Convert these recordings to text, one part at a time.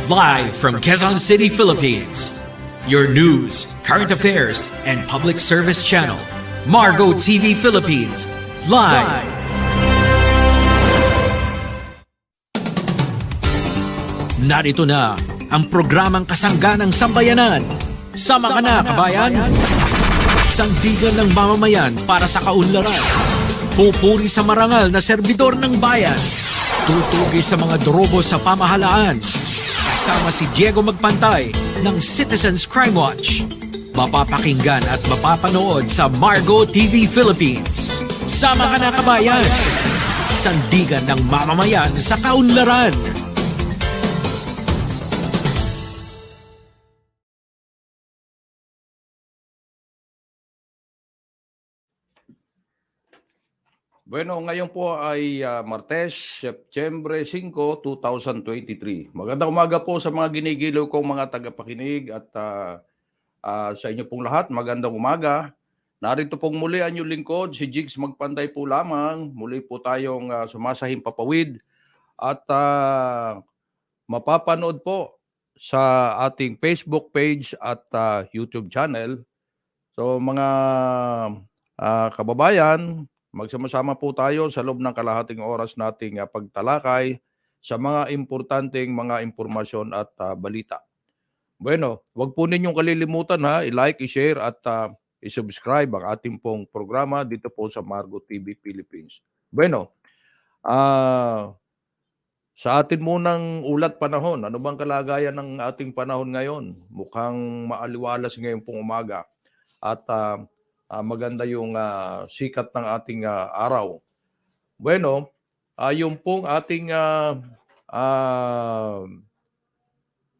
Live from Quezon City, Philippines. Your news, current affairs, and public service channel, Margo TV Philippines. Live. Narito na ang programang kasangganang sambayanan. Sama ka na, kabayan! Sandigan ng mamamayan para sa kaunlaran. Pupuri sa marangal na serbidor ng bayan. Tutugi sa mga drobo sa pamahalaan. Kasama si Diego Magpantay ng Citizens Crime Watch. Mapapakinggan at mapapanood sa Margo TV Philippines. Sama ka na, kabayan! Sandigan ng mamamayan sa kaunlaran. Bueno, ngayon po ay Martes, Setyembre 5, 2023. Magandang umaga po sa mga ginigiliw kong mga tagapakinig at sa inyo pong lahat, magandang umaga. Narito pong muli ang inyong lingkod, si Jigs Magpantay po lamang. Muli po tayong sumasahing papawid at mapapanood po sa ating Facebook page at YouTube channel. So mga kababayan, magsama-sama po tayo sa loob ng kalahating oras nating pagtalakay sa mga importanteng mga impormasyon at balita. Bueno, wag po ninyong kalilimutan i-like, i-share at i-subscribe ang ating pong programa dito po sa Margo TV Philippines. Bueno, sa atin munang ulat panahon, ano bang kalagayan ng ating panahon ngayon? Mukhang maaliwalas ngayon pong umaga at maganda yung sikat ng ating araw. Bueno, yung pong ating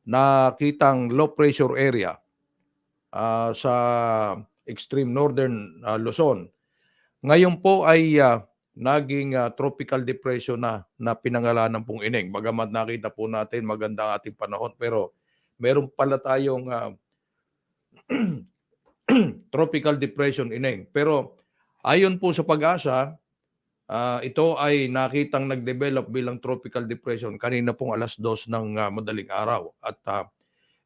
nakitang low pressure area sa extreme northern Luzon. Ngayon po ay naging tropical depression na pinangalanan pong Ineng. Bagamat nakita po natin maganda ang ating panahon, pero meron pala tayong tropical depression Ineng. Pero ayon po sa Pag-asa, ito ay nakitang nag-develop bilang tropical depression kanina pong alas 2 ng madaling araw. At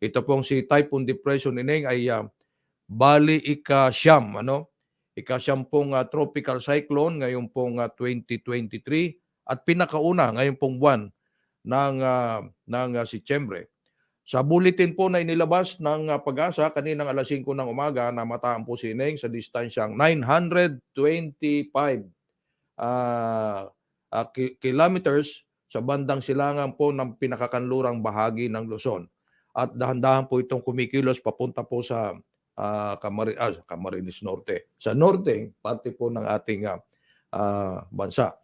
ito pong si Typhoon Depression Ineng ay bali ika-siyam, ika-siyam pong tropical cyclone ngayon pong 2023 at pinakauna ngayon pong buwan ng Setyembre. Sa bulletin po na inilabas ng Pag-asa kaninang alas 5 ng umaga, namataan po si Ineng sa distansyang 925 kilometers sa bandang silangan po ng pinakakanlurang bahagi ng Luzon. At dahan-dahan po itong kumikilos papunta po sa Camarines Norte. Sa norte, parte po ng ating bansa.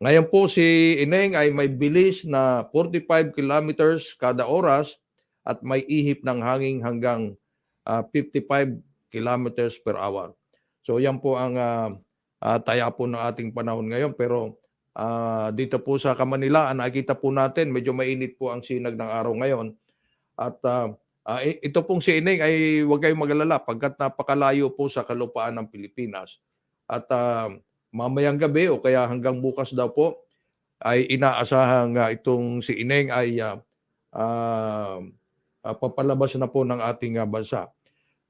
Ngayon po si Ineng ay may bilis na 45 kilometers kada oras at may ihip ng hangin hanggang 55 kilometers per hour. So yan po ang taya po ng ating panahon ngayon. Pero dito po sa Kamanilaan, nakikita po natin medyo mainit po ang sinag ng araw ngayon. At ito pong si Ineng ay huwag kayong mag-alala pagkat napakalayo po sa kalupaan ng Pilipinas. At mamayang gabi o kaya hanggang bukas daw po ay inaasahang itong si Ineng ay papalabas na po ng ating bansa.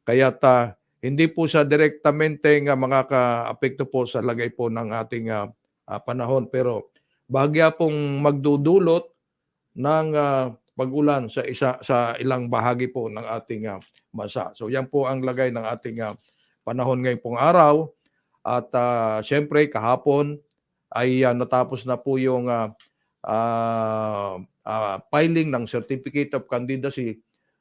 Kaya hindi po sa direktamente mga ka-apekto po sa lagay po ng ating panahon. Pero bahagya pong magdudulot ng pag-ulan sa ilang bahagi po ng ating bansa. So yan po ang lagay ng ating panahon ngayong pong araw. At siyempre kahapon ay natapos na po yung filing ng Certificate of Candidacy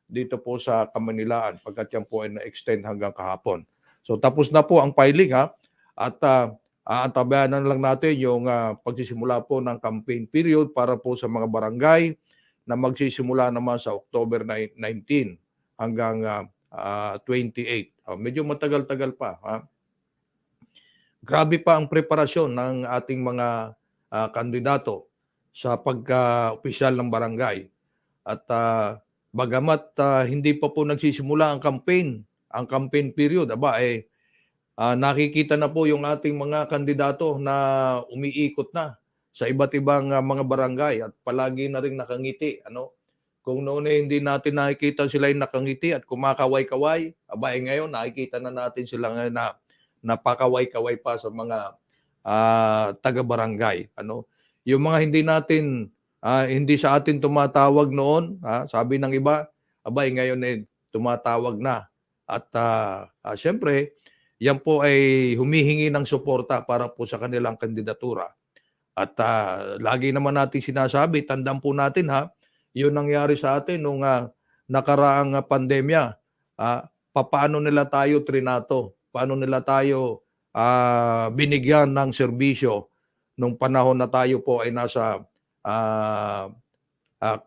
dito po sa Kamanilaan pagkat yan po ay na-extend hanggang kahapon. So tapos na po ang filing at aantabayanan lang natin yung pagsisimula po ng campaign period para po sa mga barangay na magsisimula naman sa October 19 hanggang 28. Medyo matagal-tagal pa. Grabe pa ang preparasyon ng ating mga kandidato sa pagka-opisyal ng barangay. At bagamat hindi pa po nagsisimula ang campaign period, nakikita na po yung ating mga kandidato na umiikot na sa iba't ibang mga barangay at palagi na rin nakangiti Kung noon ay hindi natin nakikita sila'y nakangiti at kumakaway-kaway, abay ngayon nakikita na natin sila ngayon na napakaway-kaway pa sa mga taga-barangay. Ano? Yung mga hindi sa atin tumatawag noon, sabi ng iba, abay ngayon eh tumatawag na. At siyempre, yan po ay humihingi ng suporta para po sa kanilang kandidatura. At lagi naman natin sinasabi, tandaan po natin yun nangyari sa atin nung nakaraang pandemya. Paano nila tayo trinato? Paano nila tayo binigyan ng serbisyo nung panahon na tayo po ay nasa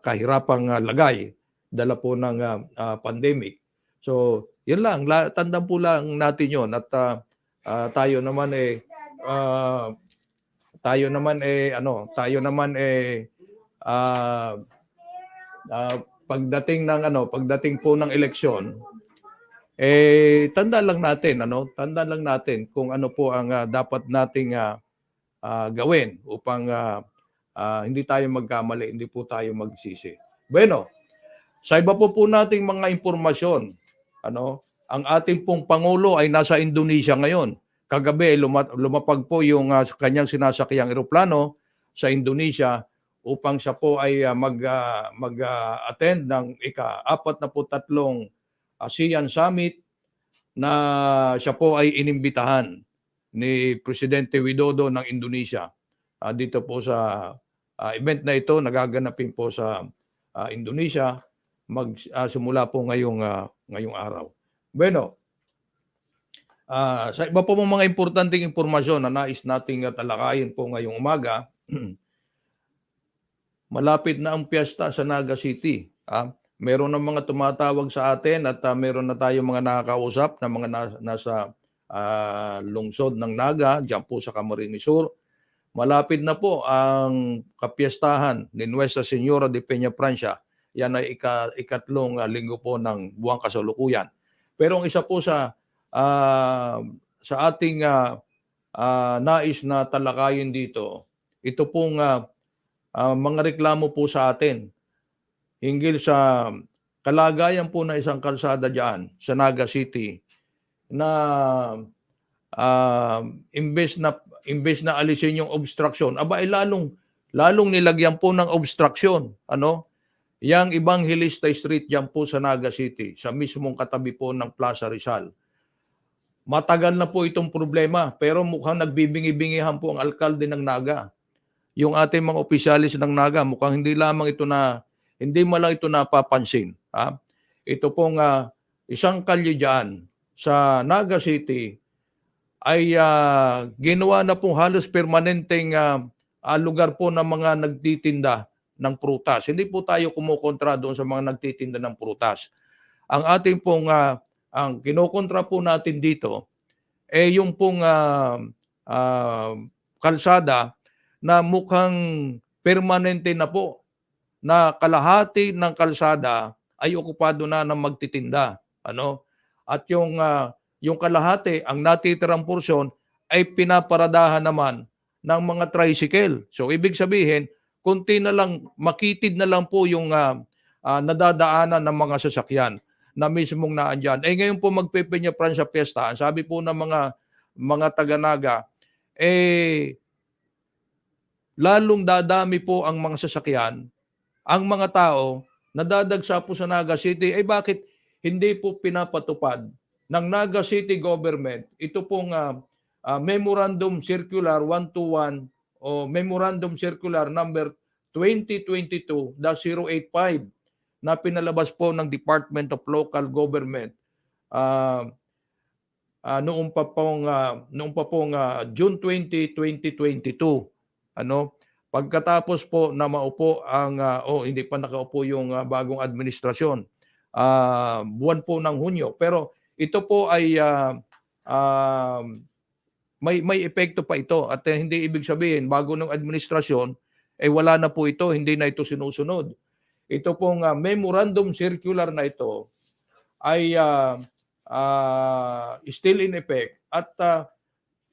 kahirapang lagay dala po ng pandemic. So, yun lang. Tandaan po lang natin yun. At tayo naman pagdating po ng eleksyon, tandaan lang natin kung ano po ang dapat nating gawin upang hindi tayo magkamali, hindi po tayo magsisi. Bueno, sa iba po nating mga impormasyon, ang ating pong Pangulo ay nasa Indonesia ngayon. Kagabi, lumapag po yung kanyang sinasakyang eroplano sa Indonesia upang siya po ay mag-attend ng ika-43 ASEAN Summit na siya po ay inimbitahan ni Presidente Widodo ng Indonesia. Dito po sa event na ito, nagaganapin po sa Indonesia, simula po ngayong araw. Bueno, sa iba po mga importanteng impormasyon na nais nating talakayin po ngayong umaga, malapit na ang piyesta sa Naga City. Meron ng mga tumatawag sa atin at meron na tayong mga nakakausap na mga nasa lungsod ng Naga, dyan po sa Camarines Sur. Malapit na po ang kapiestahan ni Nuestra Señora de Peña Francia. Yan ay ikatlong linggo po ng buwang kasalukuyan. Pero ang isa po sa ating nais na talakayin dito, ito pong mga reklamo po sa atin hinggil sa kalagayan po na isang kalsada dyan sa Naga City na imbes na alisin yung obstruction, lalong nilagyan po ng obstruction. Yang Evangelista Street dyan po sa Naga City, sa mismong katabi po ng Plaza Rizal. Matagal na po itong problema, pero mukhang nagbibingi-bingihan po ang alkalde ng Naga. Yung ating mga opisyalis ng Naga, mukhang hindi mo lang ito napapansin. Ito pong isang kalye dyan sa Naga City ay ginawa na pong halos permanenteng lugar po ng mga nagtitinda ng prutas. Hindi po tayo kumukontra doon sa mga nagtitinda ng prutas. Ang ating pong ang kinokontra po natin dito yung pong kalsada na mukhang permanente na po, na kalahati ng kalsada ay okupado na ng magtitinda. At yung kalahati, ang natitirang porsyon ay pinaparadahan naman ng mga tricycle. So ibig sabihin, kunti na lang, makitid na lang po yung nadadaanan ng mga sasakyan na mismong naandyan. Ngayon po magpepeña Francia Fiesta, ang sabi po ng mga taga-Naga, lalong dadami po ang mga sasakyan, ang mga tao nadadagsa po sa Naga City. Bakit hindi po pinapatupad ng Naga City Government ito pong Memorandum Circular 121 o Memorandum Circular number 2022-085 na pinalabas po ng Department of Local Government noong pa pong June 20, 2022. Pagkatapos po na maupo hindi pa nakaupo yung bagong administrasyon, buwan po ng Hunyo. Pero ito po ay may epekto pa ito at hindi ibig sabihin bago ng administrasyon wala na po ito, hindi na ito sinusunod. Ito pong memorandum circular na ito ay still in effect at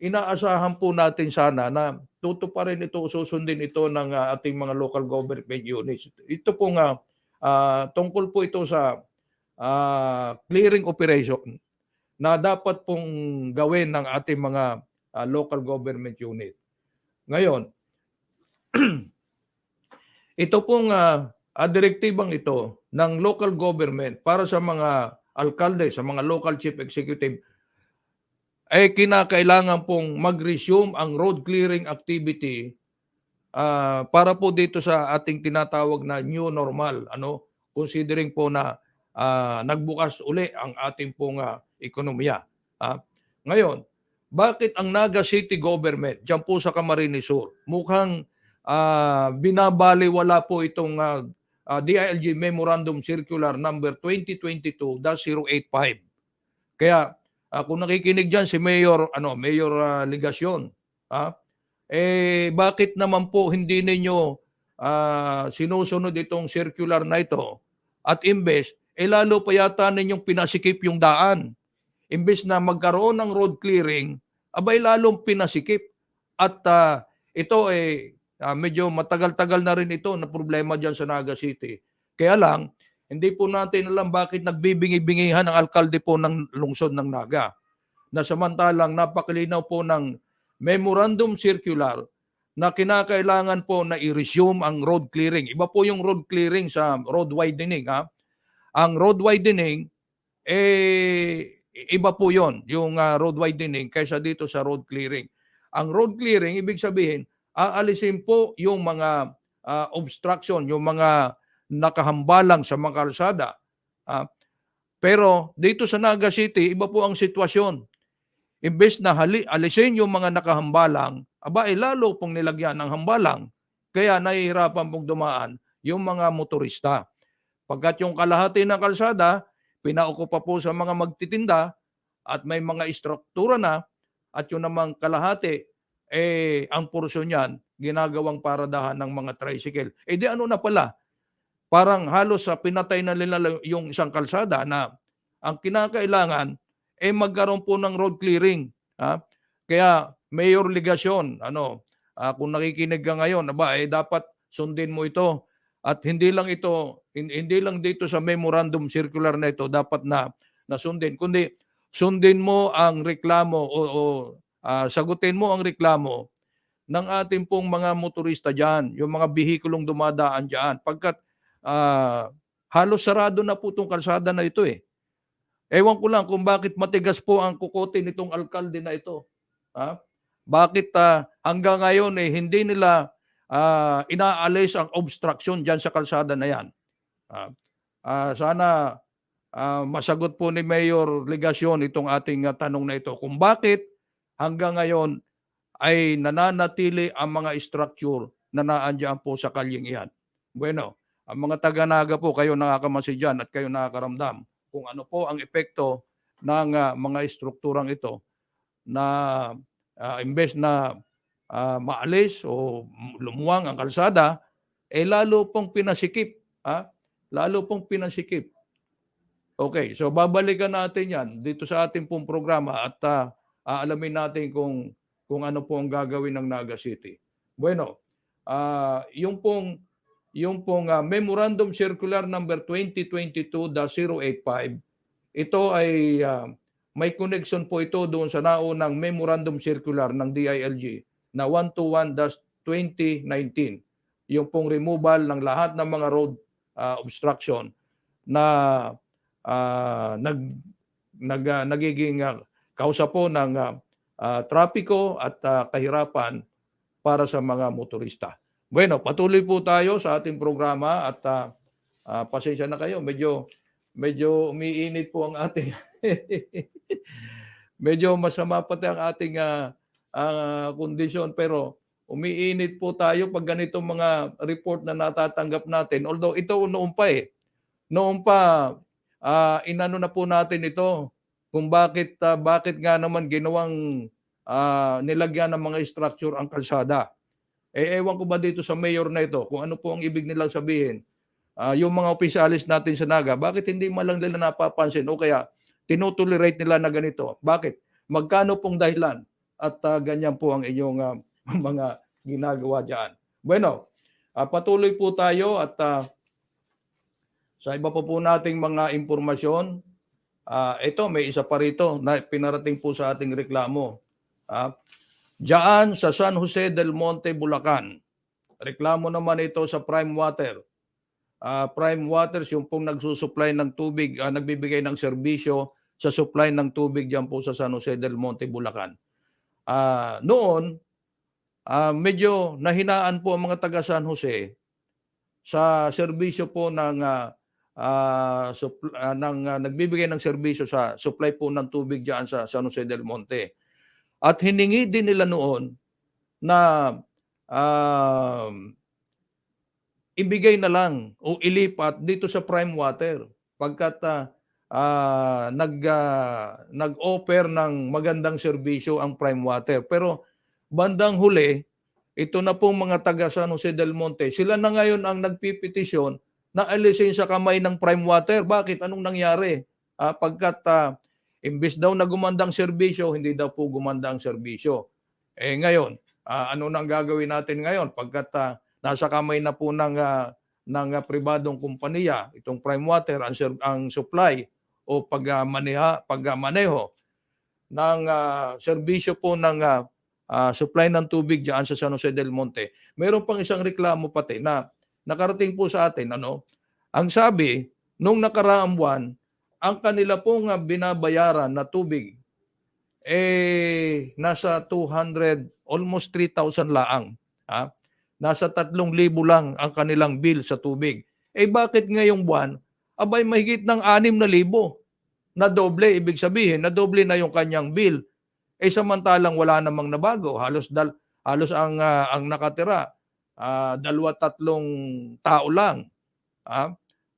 inaasahan po natin sana na tutuparin ito, susundin ito ng ating mga local government units. Ito pong tungkol po ito sa clearing operation na dapat pong gawin ng ating mga local government unit. Ngayon, ito pong direktibang ito ng local government para sa mga alkalde, sa mga local chief executive, ay kinakailangan pong mag-resume ang road clearing activity para po dito sa ating tinatawag na new normal, considering po na nagbukas uli ang ating pong ekonomiya. Ngayon, bakit ang Naga City Government diyan po sa Camarines Sur mukhang binabaliwala po itong DILG Memorandum Circular number 2022-085. Kaya kung nakikinig diyan si Mayor Mayor Ligacion, bakit naman po hindi ninyo sinusunod itong circular na ito at imbes lalo pa yata ninyong pinasikip yung daan. Imbes na magkaroon ng road clearing, abay lalong pinasikip. At ito medyo matagal-tagal na rin ito na problema dyan sa Naga City. Kaya lang, hindi po natin alam bakit nagbibingi-bingihan ang alkalde po ng lungsod ng Naga. Na samantalang napakalinaw po ng memorandum circular na kinakailangan po na i-resume ang road clearing. Iba po yung road clearing sa road widening. Ang road widening, iba po yon yung road widening kaysa dito sa road clearing. Ang road clearing, ibig sabihin, aalisin po yung mga obstruction, yung mga nakahambalang sa mga kalsada. Pero dito sa Naga City, iba po ang sitwasyon. Imbes na alisin yung mga nakahambalang, lalo pong nilagyan ng hambalang, kaya nahihirapan pong dumaan yung mga motorista. Pagkat yung kalahati ng kalsada, pinaukupa po sa mga magtitinda at may mga istruktura na, at yung namang kalahati, ang porsyon niyan, ginagawang paradahan ng mga tricycle. Di ano na pala, parang halos pinatay na nila yung isang kalsada na ang kinakailangan magkaroon po ng road clearing. Kaya Mayor Ligacion, kung nakikinig ka ngayon, dapat sundin mo ito. At hindi lang dito sa memorandum circular na ito dapat na sundin, kundi sundin mo ang reklamo o sagutin mo ang reklamo ng ating pong mga motorista diyan, yung mga bihikulong dumadaan diyan. Pagkat halos sarado na po itong kalsada na ito . Ewan ko lang kung bakit matigas po ang kukote nitong alkalde na ito. Bakit hanggang ngayon hindi nila inaalis ang obstruction dyan sa kalsada na yan. Sana masagot po ni Mayor Ligacion itong ating tanong na ito. Kung bakit hanggang ngayon ay nananatili ang mga structure na naandyan po sa kalyeng iyan. Bueno, ang mga taga-Naga po, kayo nakakamasi dyan at kayo nakakaramdam kung ano po ang epekto ng mga strukturang ito na imbes na maalis o lumuwang ang kalsada, lalo pong pinasikip. Lalo pong pinasikip. Okay, so babalikan natin yan dito sa ating pong programa at aalamin natin kung ano po ang gagawin ng Naga City. Bueno, yung pong Memorandum Circular number 2022-085, ito ay may connection po ito doon sa naunang Memorandum Circular ng DILG na 121-2019. Yung pong removal ng lahat ng mga road obstruction na nagiging kausa po ng trapiko at kahirapan para sa mga motorista. Bueno, patuloy po tayo sa ating programa at pasensya na kayo, medyo umiinit po ang ating medyo masama pati ang ating kondisyon, pero umiinit po tayo pag ganitong mga report na natatanggap natin. Although ito noon pa inano na po natin ito kung bakit nga naman ginawang nilagyan ng mga structure ang kalsada. Ewan ko ba dito sa mayor na ito kung ano po ang ibig nilang sabihin. Yung mga opisyalis natin sa Naga, bakit hindi man lang nila napapansin o kaya tinotolerate nila na ganito? Bakit? Magkano pong dahilan? At ganyan po ang inyong mga ginagawa dyan. Bueno, patuloy po tayo at Sa iba pa po nating mga impormasyon, ito may isa pa rito na pinarating po sa ating reklamo. Diyan sa San Jose del Monte, Bulacan. Reklamo naman ito sa Prime Water. Prime Waters yung pong nagsusupply ng tubig, nagbibigay ng serbisyo sa supply ng tubig diyan po sa San Jose del Monte, Bulacan. Noon, medyo nahinaan po ang mga taga San Jose sa serbisyo po ng nagbibigay ng serbisyo sa supply po ng tubig diyan sa San Jose del Monte. At hiningi din nila noon na ibigay na lang o ilipat dito sa Prime Water pagkat nag-offer ng magandang serbisyo ang Prime Water. Pero bandang huli, ito na pong mga taga San Jose del Monte, sila na ngayon ang nagpipetisyon na alisin sa kamay ng Prime Water. Bakit? Anong nangyari? Pagkat imbes daw na gumandang serbisyo, hindi daw po gumanda ang serbisyo. Ngayon, ano nang gagawin natin ngayon? Pagkat nasa kamay na po ng pribadong kumpanya, itong Prime Water, ang supply o pagmaneho ng serbisyo po ng supply ng tubig diyan sa San Jose del Monte. Mayroon pang isang reklamo pati na nakarating po sa atin. Ang sabi, nung nakaraang buwan, ang kanila pong binabayaran na tubig, nasa 200, almost 3,000 laang. Nasa 3,000 lang ang kanilang bill sa tubig. Bakit ngayong buwan, abay mahigit ng 6,000 na doble, ibig sabihin, na doble na yung kanyang bill. Samantalang wala namang nabago. Halos ang nakatira, 2-3 tao lang.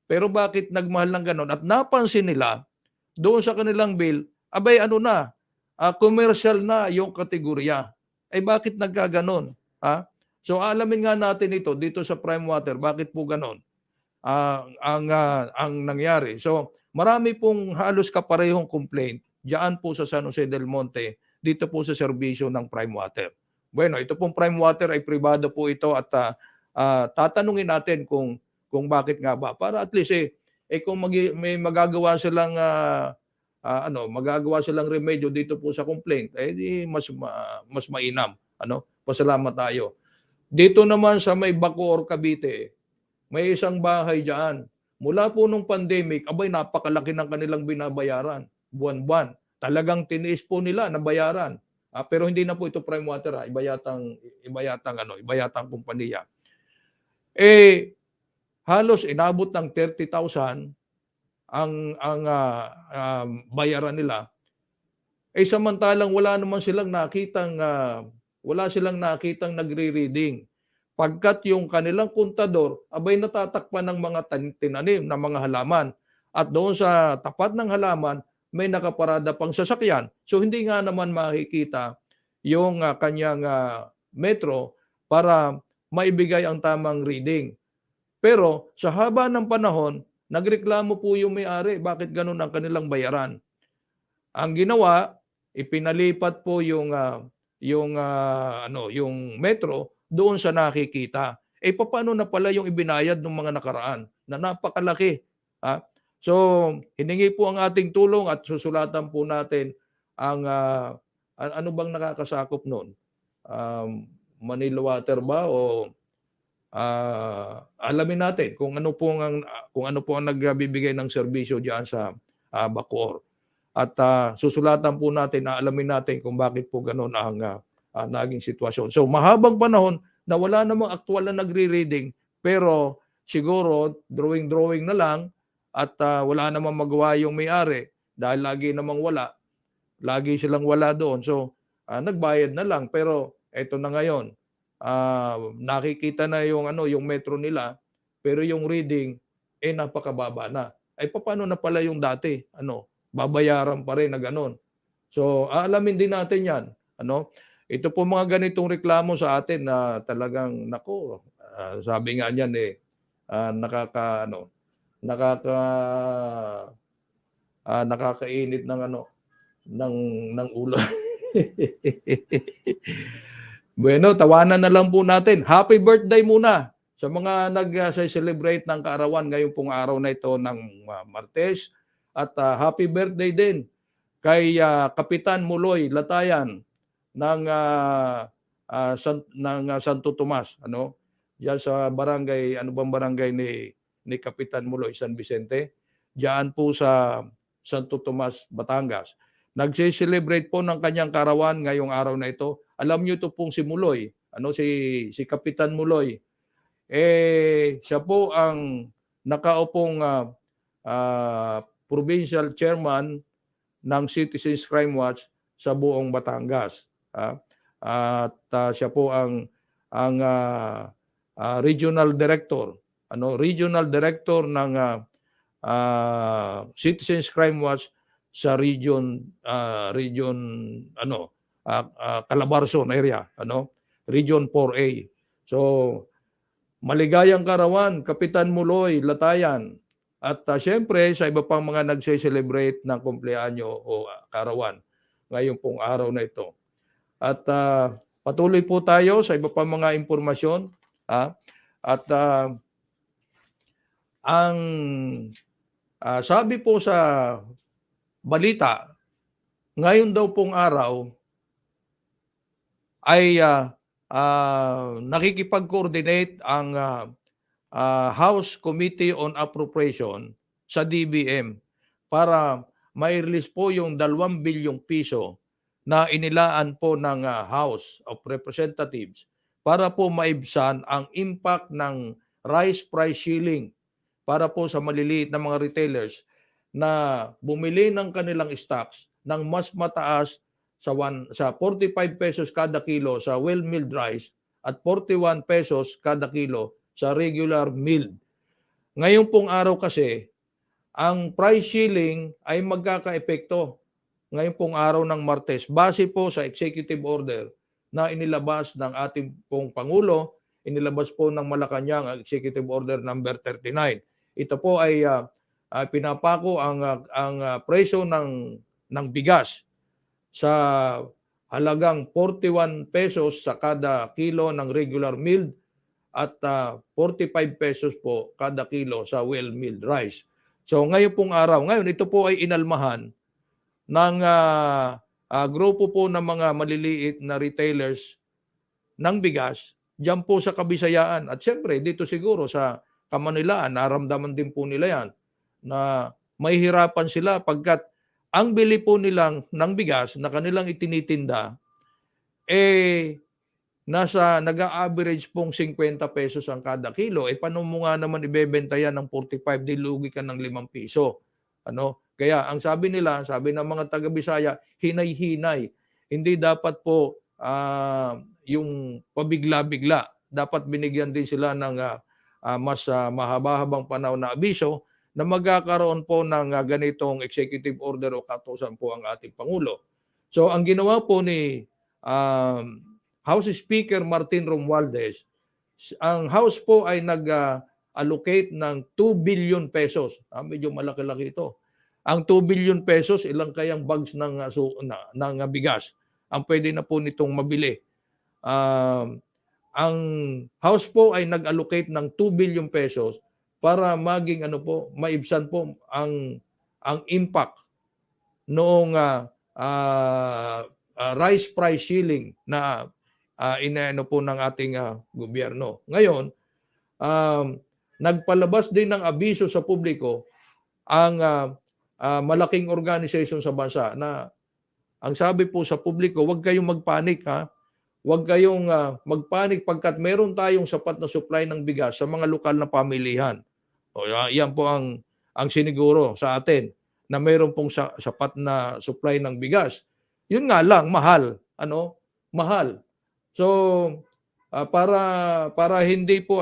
Pero bakit nagmahal ng ganon? At napansin nila, doon sa kanilang bill, abay commercial na yung kategorya. Bakit nagkaganon? So alamin nga natin ito dito sa Prime Water, bakit po ganon ang nangyari. So marami pong halos kaparehong complaint diyan po sa San Jose del Monte, dito po sa serbisyo ng Prime Water. Bueno, ito pong Prime Water ay pribado po ito at tatanungin natin kung bakit nga ba, para at least kung may magagawa silang remedyo dito po sa complaint, di mas mainam. Pasalamat tayo. Dito naman sa may Bacoor, Cavite, may isang bahay diyan. Mula po nung pandemic, napakalaki ng kanilang binabayaran buwan-buwan. Talagang tiniis po nila na bayaran. Pero hindi na po ito Prime Water, iba yatang kumpanya. Halos inabot ng 30,000 ang bayaran nila. Samantalang wala silang nakitang nagre-reading. Pagkat yung kanilang kontador, natatakpan ng mga tinanim na mga halaman. At doon sa tapat ng halaman, may nakaparada pang sasakyan. So hindi nga naman makikita yung kanyang metro para maibigay ang tamang reading. Pero sa haba ng panahon, nagreklamo po yung may-ari, bakit ganun ang kanilang bayaran. Ang ginawa, ipinalipat po yung metro doon sa nakikita. Paano na pala yung ibinayad ng mga nakaraan na napakalaki. So, hiningi po ang ating tulong at susulatan po natin ang ano bang nakakasakop noon? Manila Water ba o alamin natin kung ano po ang nagbibigay ng serbisyo diyan sa Bacoor. At susulatan po natin, alamin natin kung bakit po ganoon ang naging sitwasyon. So, mahabang panahon na wala namang aktual na nagre-reading, pero siguro drawing na lang. At wala namang magawa yung may-ari dahil lagi silang wala doon. So, nagbayad na lang. Pero eto na ngayon, nakikita na yung metro nila, pero yung reading napakababa na. Paano na pala yung dati? Babayaran pa rin na gano'n. So, aalamin din natin 'yan. Ito po mga ganitong reklamo sa atin na talagang sabi nga niyan nakakainit ng ulo. Bueno, tawanan na lang po natin. Happy birthday muna Sa mga nag-celebrate ng kaarawan ngayon pong araw na ito ng Martes, at happy birthday din kay Kapitan Muloy Latayan ng Santo Tomas, ano? Diyan sa barangay, ano bang barangay ni Kapitan Muloy, San Vicente? Diyan po sa Santo Tomas, Batangas. Nagse-celebrate po ng kanyang karawan ngayong araw na ito. Alam niyo to pong si Muloy, ano, si Kapitan Muloy. Siya po ang nakaupong provincial chairman ng Citizens Crime Watch sa buong Batangas. At siya po ang regional director, regional director ng Citizens Crime Watch sa region Calabarzon area, Region 4A. So maligayang karawan, Kapitan Muloy Latayan. At siyempre, sa iba pang mga nagse-celebrate ng kumpleanyo o karawan ngayong pong araw na ito. At patuloy po tayo sa iba pang mga impormasyon. At ang sabi po sa balita, ngayon daw pong araw ay nakikipag-coordinate ang House Committee on Appropriation sa DBM para mai-release po yung 2 bilyong piso na inilaan po ng House of Representatives para po maibsan ang impact ng rice price ceiling para po sa maliliit na mga retailers na bumili ng kanilang stocks ng mas mataas sa 45 pesos kada kilo sa well-milled rice at 41 pesos kada kilo sa regular milled. Ngayon pong araw kasi, ang price ceiling ay magkakaepekto ngayon pong araw ng Martes base po sa executive order na inilabas ng ating pong Pangulo, inilabas po ng Malacanang ang executive order number 39. Ito po ay pinapako ang presyo ng bigas sa halagang 41 pesos sa kada kilo ng regular milled at 45 pesos po kada kilo sa well-milled rice. So ngayon pong araw, ngayon ito po ay inalmahan ng grupo po ng mga maliliit na retailers ng bigas diyan po sa Kabisayaan. At siyempre dito siguro sa Kamanilaan, naramdaman din po nila yan na mahihirapan sila pagkat ang bili po nilang ng bigas na kanilang itinitinda nasa nag-a-average pong 50 pesos ang kada kilo. Paano mo nga naman ibebenta yan ng 45, dilugi ka ng 5 piso. Kaya ang sabi nila, sabi ng mga taga-Bisaya, hinay-hinay. Hindi dapat po yung pabigla-bigla. Dapat binigyan din sila ng mas mahaba-habang panahon na abiso na magkakaroon po ng ganitong executive order o kautusan po ang ating Pangulo. So ang ginawa po ni House Speaker Martin Romualdez, ang House po ay nag-allocate ng 2 billion pesos. Medyo malaki-laki ito. Ang 2 billion pesos, ilang kayang bags ng bigas ang pwede na po nitong mabili. Ang House po ay nag-allocate ng 2 billion pesos para maging maibsan po ang impact noong rice price ceiling na po ng ating gobyerno. Ngayon, nagpalabas din ng abiso sa publiko ang malaking organization sa bansa na ang sabi po sa publiko, huwag kayong magpanik ha. Huwag kayong magpanik pagkat meron tayong sapat na supply ng bigas sa mga lokal na pamilihan. Yan po ang siniguro sa atin na meron pong sapat na supply ng bigas. Yun nga lang, mahal. Mahal. So, para hindi po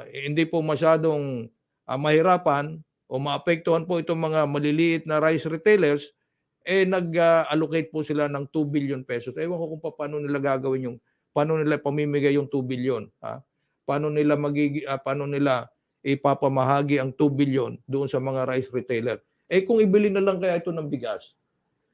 hindi po masyadong mahirapan o maapektuhan po itong mga maliliit na rice retailers, nag-allocate po sila ng 2 billion pesos. Ewan ko kung paano nila gagawin paano nila pamimigay yung 2 billion. Paano nila ipapamahagi ang 2 billion doon sa mga rice retailer. Kung ibili na lang kaya ito ng bigas,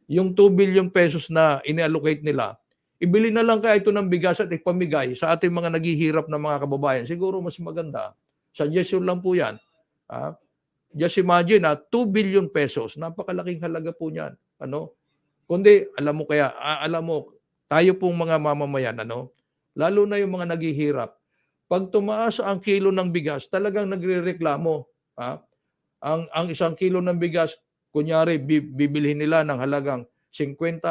yung 2 billion pesos na ini-allocate nila, ibili na lang kaya ito ng bigas at ipamigay sa ating mga naghihirap na mga kababayan. Siguro mas maganda. Suggestion lang po yan. Ah, just imagine, 2 billion pesos. Napakalaking halaga po niyan. Ano? Kundi, alam mo, tayo pong mga mamamayan, lalo na yung mga naghihirap, pag tumaas ang kilo ng bigas, talagang nagrereklamo. Ha? Ang isang kilo ng bigas, kunyari, bibilhin nila ng halagang 50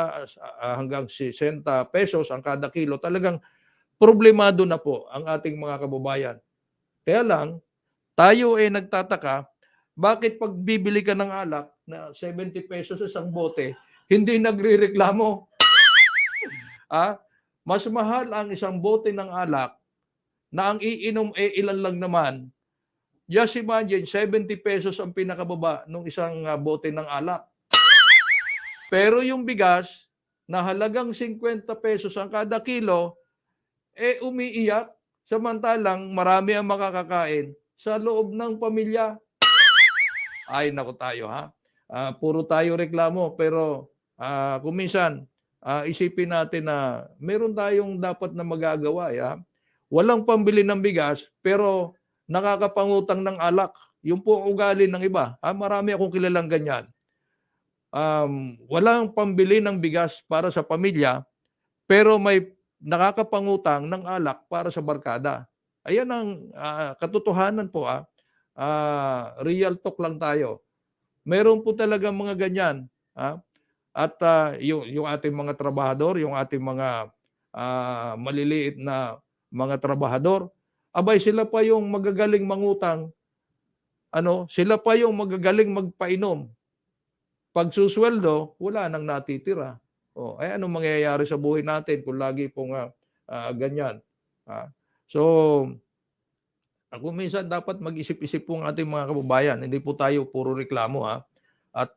hanggang 60 pesos ang kada kilo. Talagang problemado na po ang ating mga kababayan. Kaya lang, tayo nagtataka, bakit pag bibili ka ng alak na 70 pesos isang bote, hindi nagrereklamo? Mas mahal ang isang bote ng alak na ang iinom ilan lang naman. Just imagine, 70 pesos ang pinakababa ng isang bote ng alak. Pero yung bigas, na halagang 50 pesos ang kada kilo, umiiyak. Samantalang marami ang makakakain sa loob ng pamilya. Ay, naku tayo ha. Puro tayo reklamo, pero kung minsan, isipin natin na meron tayong dapat na magagawa. Walang pambili ng bigas, pero nakakapangutang ng alak. Yung po ugali ng iba. Marami akong kilalang ganyan. Walang pambili ng bigas para sa pamilya, pero may nakakapangutang ng alak para sa barkada. Ayan ang katotohanan po. Real talk lang tayo. Meron po talaga mga ganyan. At yung ating mga trabahador, yung ating mga maliliit na mga trabahador, abay sila pa yung magagaling mangutang, sila pa yung magagaling magpainom. Pag susweldo, wala nang natitira. Anong mangyayari sa buhay natin kung lagi pong ganyan? So, kung minsan dapat mag-isip-isip po ang ating mga kababayan. Hindi po tayo puro reklamo. At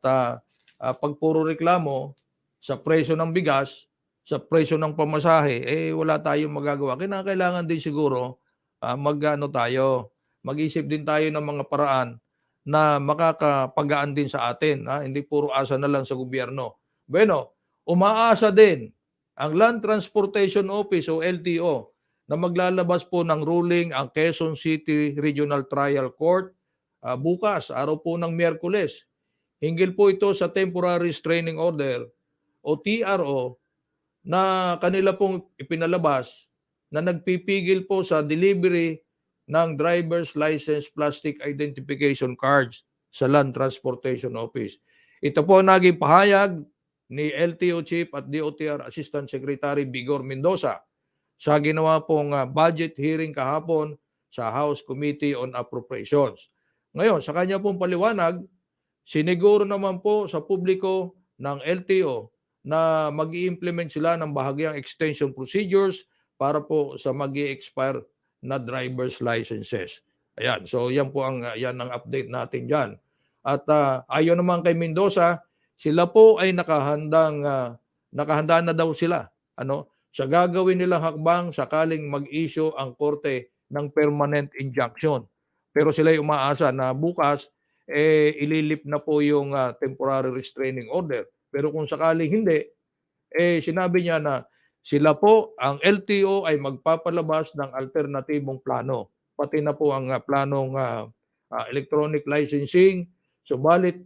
pag puro reklamo sa presyo ng bigas, sa presyo ng pamasahe, wala tayong magagawa. Kailangan din siguro mag-isip din tayo ng mga paraan na makakapagaan din sa atin. Hindi puro asa na lang sa gobyerno. Bueno, umaasa din ang Land Transportation Office o LTO na maglalabas po ng ruling ang Quezon City Regional Trial Court bukas, araw po ng Miyerkules. Hinggil po ito sa Temporary Restraining Order o TRO na kanila pong ipinalabas na nagpipigil po sa delivery ng driver's license plastic identification cards sa Land Transportation Office. Ito po naging pahayag ni LTO Chief at DOTR Assistant Secretary Vigor Mendoza sa ginawa pong budget hearing kahapon sa House Committee on Appropriations. Ngayon, sa kanya pong paliwanag, siniguro naman po sa publiko ng LTO na mag-i-implement sila ng bahagyang extension procedures para po sa mag-i-expire na driver's licenses. Ayan, so yan po ang update natin diyan. At ayon naman kay Mendoza, sila po ay nakahanda na daw sila sa gagawin nilang hakbang sakaling mag-issue ang korte ng permanent injunction. Pero sila ay umaasa na bukas ililip na po yung temporary restraining order. Pero kung sakaling hindi, sinabi niya na sila po, ang LTO ay magpapalabas ng alternatibong plano. Pati na po ang planong electronic licensing. Subalit,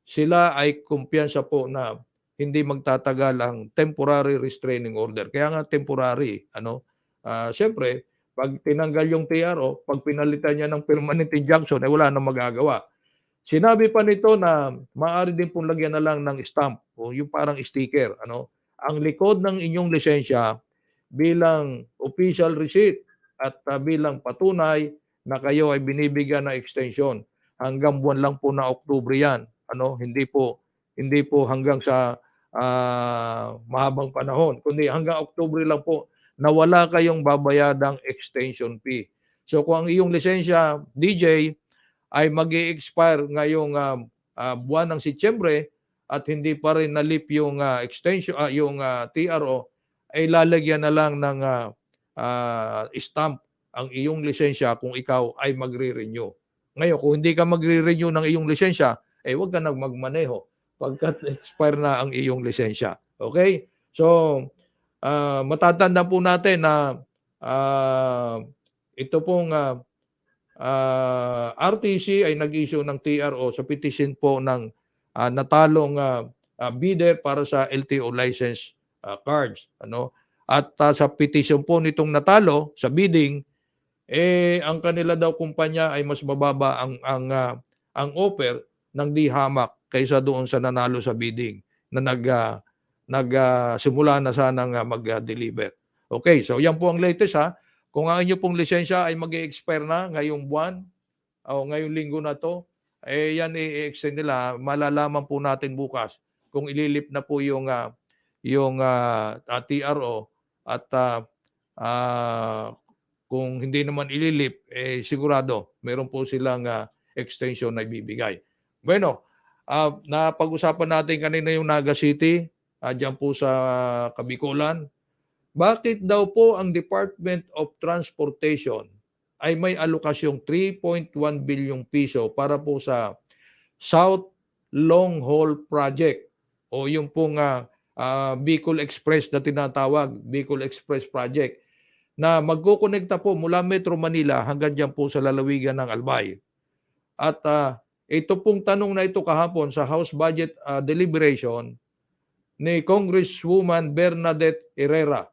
sila ay kumpiyansa po na hindi magtatagal ang temporary restraining order. Kaya nga temporary. Siyempre, pag tinanggal yung TRO, pag pinalitan niya ng permanent injunction, wala nang magagawa. Sinabi pa nito na maaari din pong lagyan na lang ng stamp o yung parang sticker. Ang likod ng inyong lisensya bilang official receipt at bilang patunay na kayo ay binibigyan ng extension. Hanggang buwan lang po na Oktubre yan. Hindi po hanggang sa mahabang panahon, kundi hanggang Oktubre lang po na wala kayong babayadang extension fee. So kung ang iyong lisensya, DJ, ay mag-i-expire ngayong buwan ng Setyembre at hindi pa rin nalip yung extension, yung TRO, ay lalagyan na lang ng stamp ang iyong lisensya kung ikaw ay magre-renew. Ngayon, kung hindi ka magre-renew ng iyong lisensya, huwag ka nang magmaneho pagkat expire na ang iyong lisensya. Okay? So, matatanda po natin na ito pong RTC ay nag-issue ng TRO sa petition po ng natalong bidder para sa LTO license cards. Ano? At sa petition po nitong natalo sa bidding, ang kanila daw kumpanya ay mas mababa ang offer ng di-hamak kaysa doon sa nanalo sa bidding na simula na sanang mag-deliver. Okay, so yan po ang latest ha. Kung ang inyo pong lisensya ay mag-i-expire na ngayong buwan o ngayong linggo na to, yan i-extend nila. Malalaman po natin bukas kung ililip na po yung TRO at kung hindi naman ililip, sigurado meron po silang extension na ibibigay. Bueno, napag-usapan natin kanina yung Naga City, dyan po sa Kabikulan. Bakit daw po ang Department of Transportation ay may alokasyong 3.1 bilyong piso para po sa South Long Haul Project o yung pong Bicol Express na tinatawag, Bicol Express Project, na magkukonekta po mula Metro Manila hanggang dyan po sa lalawigan ng Albay. At ito pong tanong na ito kahapon sa House Budget Deliberation ni Congresswoman Bernadette Herrera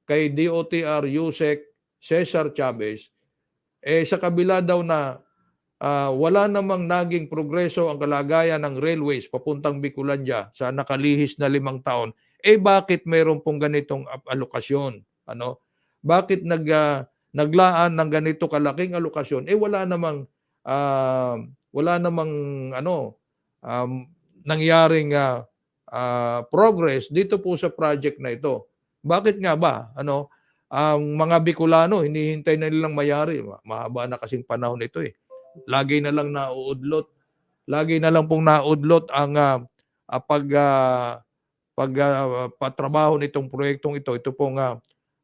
kay DOTR Yusek Cesar Chavez, sa kabila daw na wala namang naging progreso ang kalagayan ng railways papuntang Bicolandia sa nakalihis na 5 taon, bakit meron pong ganitong alokasyon? Ano? Bakit naglaan ng ganito kalaking alokasyon? Wala namang nangyaring progress dito po sa project na ito. Bakit nga ba? Ang mga Bicolano, hinihintay na nilang mayari. Mahaba na kasing panahon ito eh. Lagi na lang nauudlot. Lagi na lang pong naudlot ang pagtrabaho nitong proyektong ito. Ito pong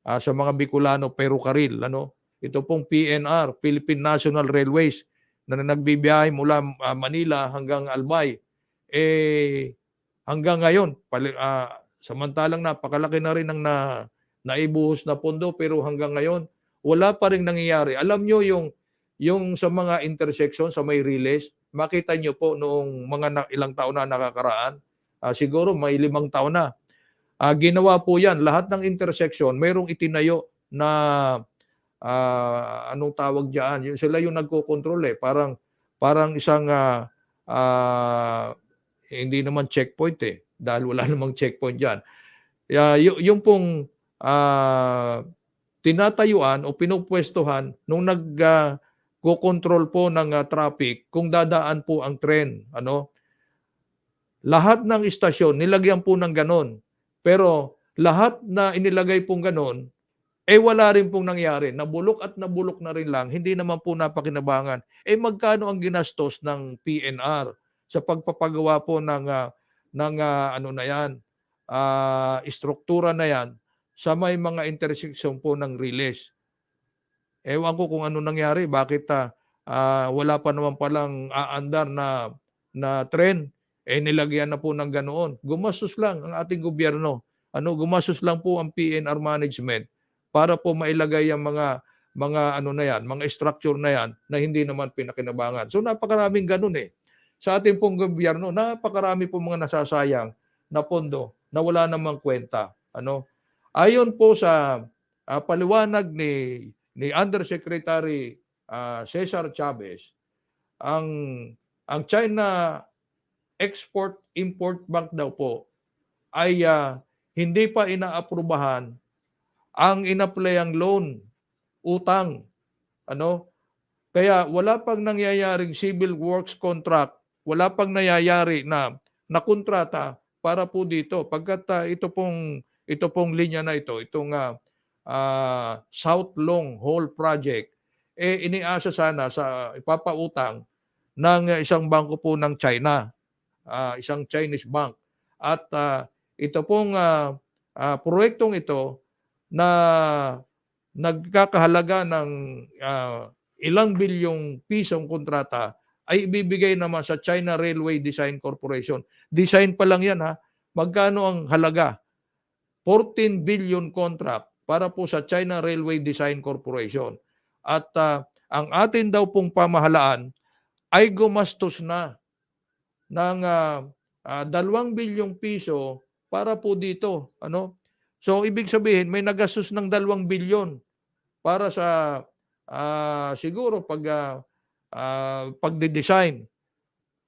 sa mga Bicolano, Perucaril. Ito pong PNR, Philippine National Railways, na nagbibiyahe mula Manila hanggang Albay. Hanggang ngayon, samantalang napakalaki na rin ang naibuhos na pondo, pero hanggang ngayon, wala pa rin nangyayari. Alam nyo yung sa mga intersection, sa may relays, makita nyo po noong mga ilang taon na nakakaraan, siguro may 5 taon na, ginawa po yan. Lahat ng intersection, mayroong itinayo na, anong tawag dyan, sila yung nagko-control eh. Parang isang, hindi naman checkpoint eh, dahil wala namang checkpoint dyan. Yung pong tinatayuan o pinupwestuhan nung nag-control po ng traffic kung dadaan po ang tren. Lahat ng istasyon nilagyan po ng ganon. Pero lahat na inilagay pong ganon, wala rin pong nangyari. Nabulok at nabulok na rin lang. Hindi naman po napakinabangan. Magkano ang ginastos ng PNR sa pagpapagawa po ng struktura na yan sa may mga intersection po ng relays. Ewan ko kung ano nangyari. Bakit wala pa naman palang aandar na tren, nilagyan na po ng ganoon. Gumastos lang ang ating gobyerno. Gumastos lang po ang PNR management para po mailagay ang mga mga structure na yan na hindi naman pinakinabangan. So napakaraming ganun eh. Sa ating pong gobyerno, napakarami po mga nasasayang na pondo na wala namang kwenta. Ayon po sa paliwanag ni Undersecretary Cesar Chavez, ang China Export-Import Bank daw po ay hindi pa inaaprubahan ang inaplayang loan, utang. Kaya wala pang nangyayaring civil works contract, wala pang nangyayari na kontrata para po dito. Pagkat ito pong linya na ito, itong South Long Haul Project, iniasa sana sa ipapautang ng isang bangko po ng China, isang Chinese bank. At ito pong proyektong ito na nagkakahalaga ng ilang bilyong pisong kontrata ay ibibigay naman sa China Railway Design Corporation. Design pa lang yan ha. Magkano ang halaga? 14 billion contract para po sa China Railway Design Corporation. At ang atin daw pong pamahalaan ay gumastos na ng 2 bilyong piso para po dito. Ano? So, ibig sabihin, may nagastos ng 2 bilyon para sa siguro pagde-design.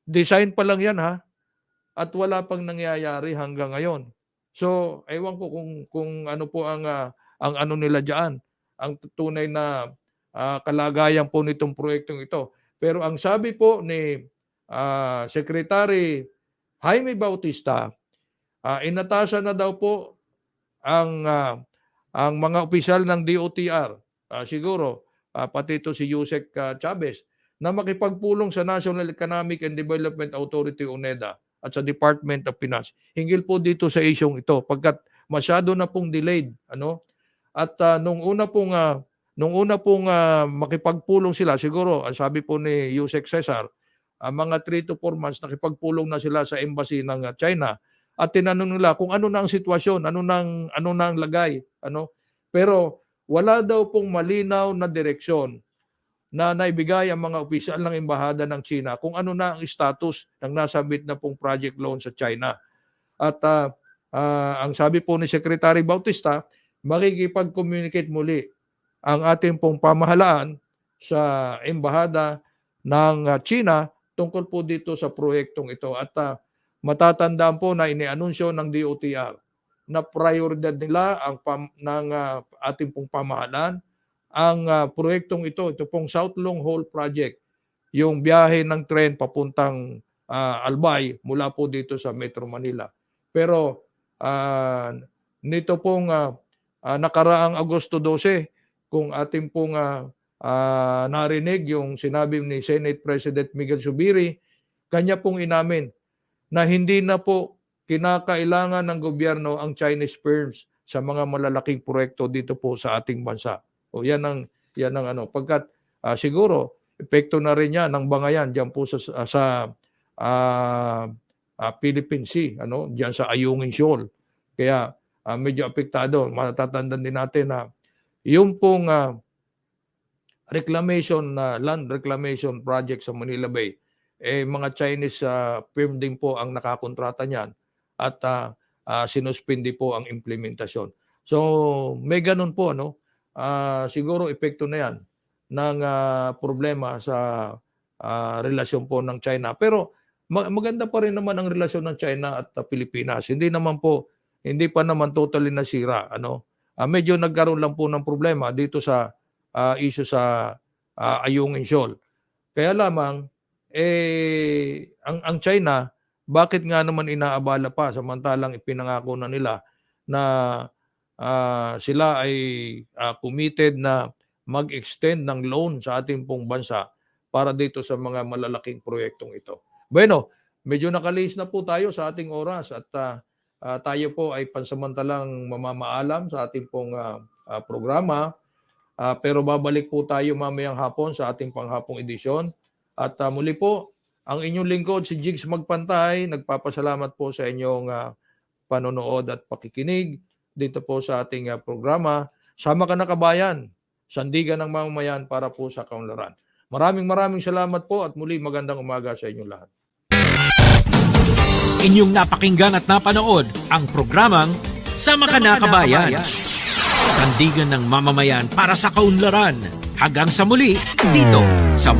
Design pa lang yan ha. At wala pang nangyayari hanggang ngayon. So, ewan ko kung ano po ang ano nila diyan, ang tunay na kalagayan po nitong proyektong ito. Pero ang sabi po ni Secretary Jaime Bautista, inatasan na daw po ang mga opisyal ng DOTR, siguro pati ito si Yusek Chavez, na makipagpulong sa National Economic and Development Authority UNEDA at sa Department of Finance. Hinggil po dito sa isyong ito pagkat masyado na pong delayed, ano? At nung una pong makipagpulong sila, siguro ang sabi po ni Yusek Cesar, mga 3 to 4 months nakipagpulong na sila sa embassy ng China at tinanong nila kung ano na ang sitwasyon, ano na ang lagay, ano? Pero wala daw pong malinaw na direksyon na naibigay ang mga opisyal ng embahada ng China kung ano na ang status ng nasabit na pong project loan sa China. At ang sabi po ni Secretary Bautista, makikipag-communicate muli ang ating pong pamahalaan sa embahada ng China tungkol po dito sa proyektong ito. At matatandaan po na inianunsyo ng DOTR na prioridad nila ng ating pong pamahalaan ang proyektong ito pong South Long Haul Project, yung biyahe ng tren papuntang Albay mula po dito sa Metro Manila. Pero nito pong nakaraang Agosto 12, kung ating pong narinig yung sinabi ni Senate President Miguel Zubiri, kanya pong inamin na hindi na po kinakailangan ng gobyerno ang Chinese firms sa mga malalaking proyekto dito po sa ating bansa. O yan ang ano, pagkat siguro epekto na rin yan ng bangayan diyan po sa Philippine Sea, ano, diyan sa Ayungin Shoal. Kaya medyo apektado. Matatandaan din natin na yung pong land reclamation project sa Manila Bay, mga Chinese firm din po ang nakakontrata niyan at sinuspindi po ang implementasyon. So may ganun po, ano? Siguro epekto na yan ng problema sa relasyon po ng China. Pero maganda pa rin naman ang relasyon ng China at Pilipinas. Hindi pa naman totally nasira, ano. Medyo nagkaroon lang po ng problema dito sa issue sa Ayungin Shoal. Kaya lamang ang China, bakit nga naman inaabala pa samantalang ipinangako na nila na sila ay committed na mag-extend ng loan sa ating pong bansa para dito sa mga malalaking proyektong ito. Bueno, medyo nakalis na po tayo sa ating oras at tayo po ay pansamantalang mamamaalam sa ating pong programa. Pero babalik po tayo mamayang hapon sa ating panghapong edisyon. At muli po, ang inyong lingkod si Jigs Magpantay, nagpapasalamat po sa inyong panonood at pakikinig dito po sa ating programa. Sama ka na kabayan, sandigan ng mamamayan para po sa kaunlaran. Maraming salamat po at muli magandang umaga sa inyong lahat. Inyong napakinggan at napanood ang programang Sama ka na kabayan. Sandigan ng mamamayan para sa kaunlaran. Hanggang sa muli, dito sa